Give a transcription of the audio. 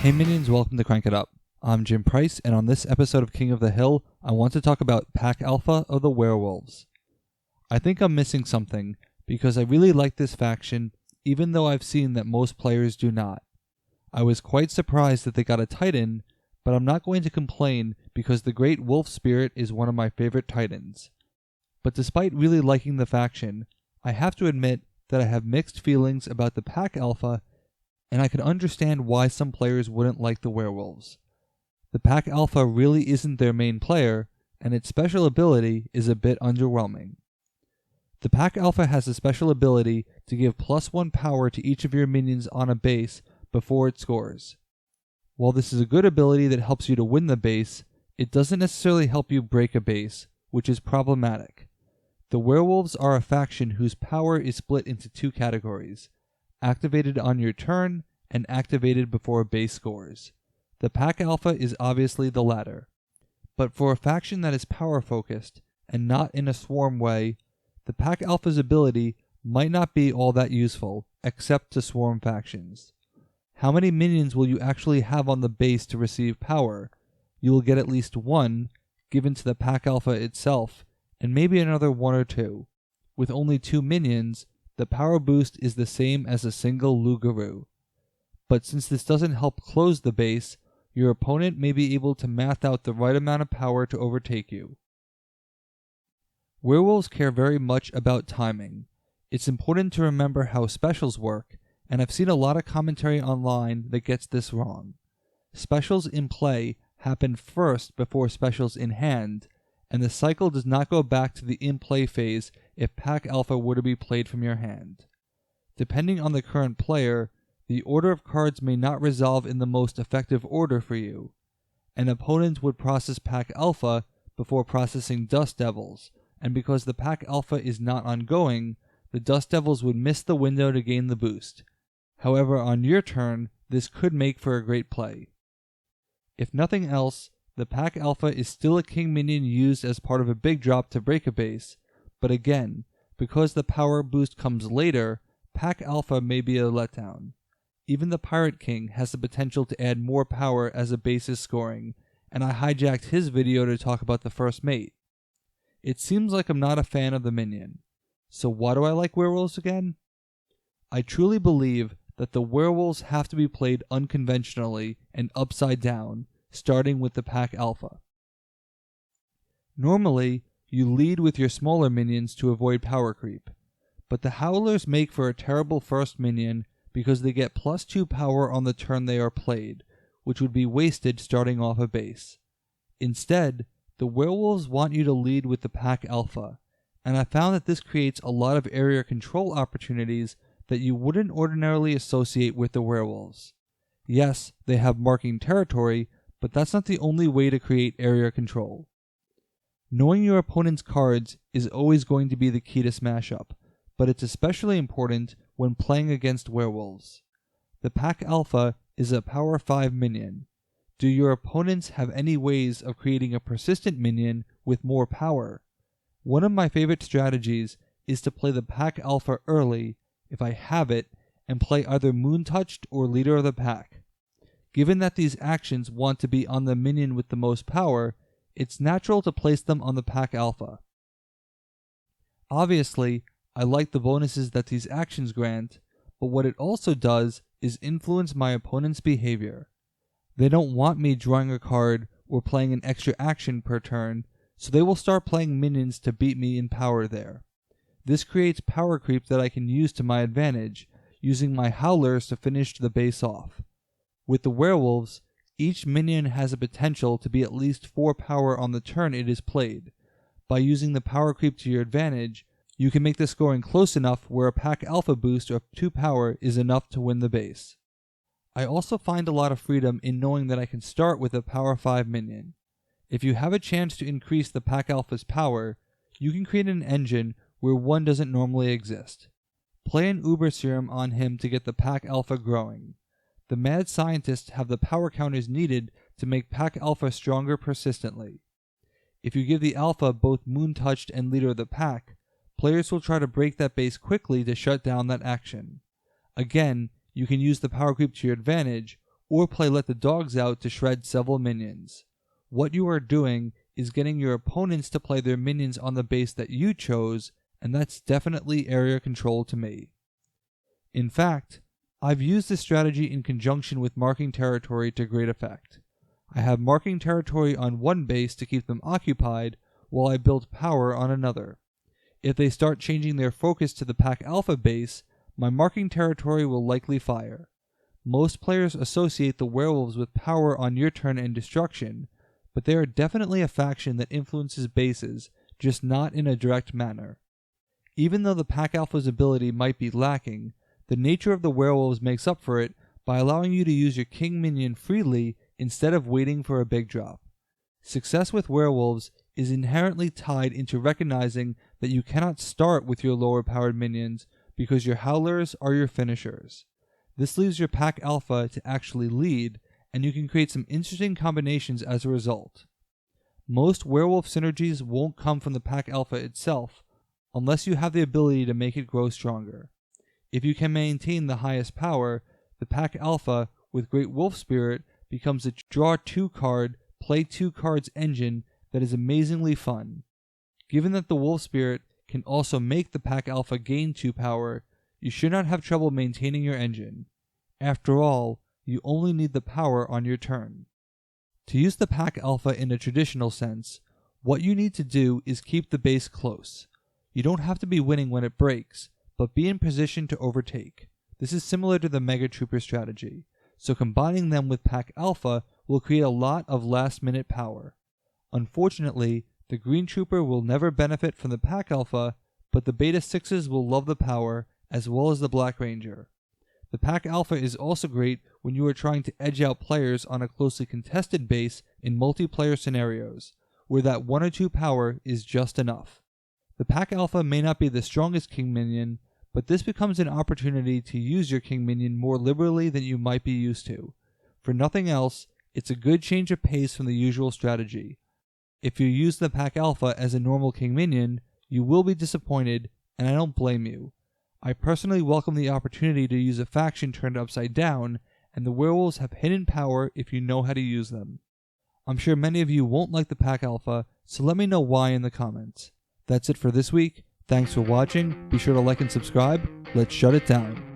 Hey minions, welcome to Crank It Up. I'm Jim Price, and on this episode of King of the Hill, I want to talk about Pack Alpha of the Werewolves. I think I'm missing something, because I really like this faction, even though I've seen that most players do not. I was quite surprised that they got a Titan, but I'm not going to complain because the Great Wolf Spirit is one of my favorite Titans. But despite really liking the faction, I have to admit that I have mixed feelings about the Pack Alpha, and I can understand why some players wouldn't like the werewolves. The Pack Alpha really isn't their main player, and its special ability is a bit underwhelming. The Pack Alpha has a special ability to give +1 power to each of your minions on a base before it scores. While this is a good ability that helps you to win the base, it doesn't necessarily help you break a base, which is problematic. The werewolves are a faction whose power is split into 2 categories: activated on your turn, and activated before a base scores. The Pack Alpha is obviously the latter. But for a faction that is power focused, and not in a swarm way, the Pack Alpha's ability might not be all that useful, except to swarm factions. How many minions will you actually have on the base to receive power? You will get at least 1, given to the Pack Alpha itself, and maybe another 1 or 2. With only 2 minions, the power boost is the same as a single Lugaroo. But since this doesn't help close the base, your opponent may be able to math out the right amount of power to overtake you. Werewolves care very much about timing. It's important to remember how specials work, and I've seen a lot of commentary online that gets this wrong. Specials in play happen first before specials in hand, and the cycle does not go back to the in-play phase if Pack Alpha were to be played from your hand. Depending on the current player, the order of cards may not resolve in the most effective order for you. An opponent would process Pack Alpha before processing Dust Devils, and because the Pack Alpha is not ongoing, the Dust Devils would miss the window to gain the boost. However, on your turn, this could make for a great play. If nothing else, the Pack Alpha is still a King Minion used as part of a big drop to break a base, but again, because the power boost comes later, Pack Alpha may be a letdown. Even the Pirate King has the potential to add more power as a base is scoring, and I hijacked his video to talk about the first mate. It seems like I'm not a fan of the minion. So why do I like werewolves again? I truly believe that the werewolves have to be played unconventionally and upside down, starting with the Pack Alpha. Normally, you lead with your smaller minions to avoid power creep, but the Howlers make for a terrible first minion because they get +2 power on the turn they are played, which would be wasted starting off a base. Instead, the werewolves want you to lead with the Pack Alpha, and I found that this creates a lot of area control opportunities that you wouldn't ordinarily associate with the werewolves. Yes, they have marking territory, but that's not the only way to create area control. Knowing your opponent's cards is always going to be the key to smash up, but it's especially important when playing against werewolves. The Pack Alpha is a power 5 minion. Do your opponents have any ways of creating a persistent minion with more power? One of my favorite strategies is to play the Pack Alpha early, if I have it, and play either Moon Touched or Leader of the Pack. Given that these actions want to be on the minion with the most power, it's natural to place them on the Pack Alpha. Obviously, I like the bonuses that these actions grant, but what it also does is influence my opponent's behavior. They don't want me drawing a card or playing an extra action per turn, so they will start playing minions to beat me in power there. This creates power creep that I can use to my advantage, using my Howlers to finish the base off. With the werewolves, each minion has a potential to be at least 4 power on the turn it is played. By using the power creep to your advantage, you can make the scoring close enough where a Pack Alpha boost of 2 power is enough to win the base. I also find a lot of freedom in knowing that I can start with a power 5 minion. If you have a chance to increase the Pack Alpha's power, you can create an engine where one doesn't normally exist. Play an Uber Serum on him to get the Pack Alpha growing. The mad scientists have the power counters needed to make Pack Alpha stronger persistently. If you give the Alpha both Moon Touched and Leader of the Pack, players will try to break that base quickly to shut down that action. Again, you can use the power creep to your advantage, or play Let the Dogs Out to shred several minions. What you are doing is getting your opponents to play their minions on the base that you chose, and that's definitely area control to me. In fact, I've used this strategy in conjunction with marking territory to great effect. I have marking territory on one base to keep them occupied, while I build power on another. If they start changing their focus to the Pack Alpha base, my marking territory will likely fire. Most players associate the werewolves with power on your turn and destruction, but they are definitely a faction that influences bases, just not in a direct manner. Even though the Pack Alpha's ability might be lacking, the nature of the werewolves makes up for it by allowing you to use your King Minion freely instead of waiting for a big drop. Success with werewolves is inherently tied into recognizing that you cannot start with your lower powered minions because your howlers are your finishers. This leaves your Pack Alpha to actually lead, and you can create some interesting combinations as a result. Most werewolf synergies won't come from the Pack Alpha itself, unless you have the ability to make it grow stronger. If you can maintain the highest power, the Pack Alpha with Great Wolf Spirit becomes a draw 2 card, play 2 cards engine that is amazingly fun. Given that the Wolf Spirit can also make the Pack Alpha gain 2 power, you should not have trouble maintaining your engine. After all, you only need the power on your turn. To use the Pack Alpha in a traditional sense, what you need to do is keep the base close. You don't have to be winning when it breaks, but be in position to overtake. This is similar to the Mega Trooper strategy, so combining them with Pack Alpha will create a lot of last-minute power. Unfortunately, the Green Trooper will never benefit from the Pack Alpha, but the Beta 6s will love the power, as well as the Black Ranger. The Pack Alpha is also great when you are trying to edge out players on a closely contested base in multiplayer scenarios, where that 1 or 2 power is just enough. The Pack Alpha may not be the strongest King Minion, but this becomes an opportunity to use your King Minion more liberally than you might be used to. For nothing else, it's a good change of pace from the usual strategy. If you use the Pack Alpha as a normal King Minion, you will be disappointed, and I don't blame you. I personally welcome the opportunity to use a faction turned upside down, and the werewolves have hidden power if you know how to use them. I'm sure many of you won't like the Pack Alpha, so let me know why in the comments. That's it for this week. Thanks for watching. Be sure to like and subscribe. Let's shut it down.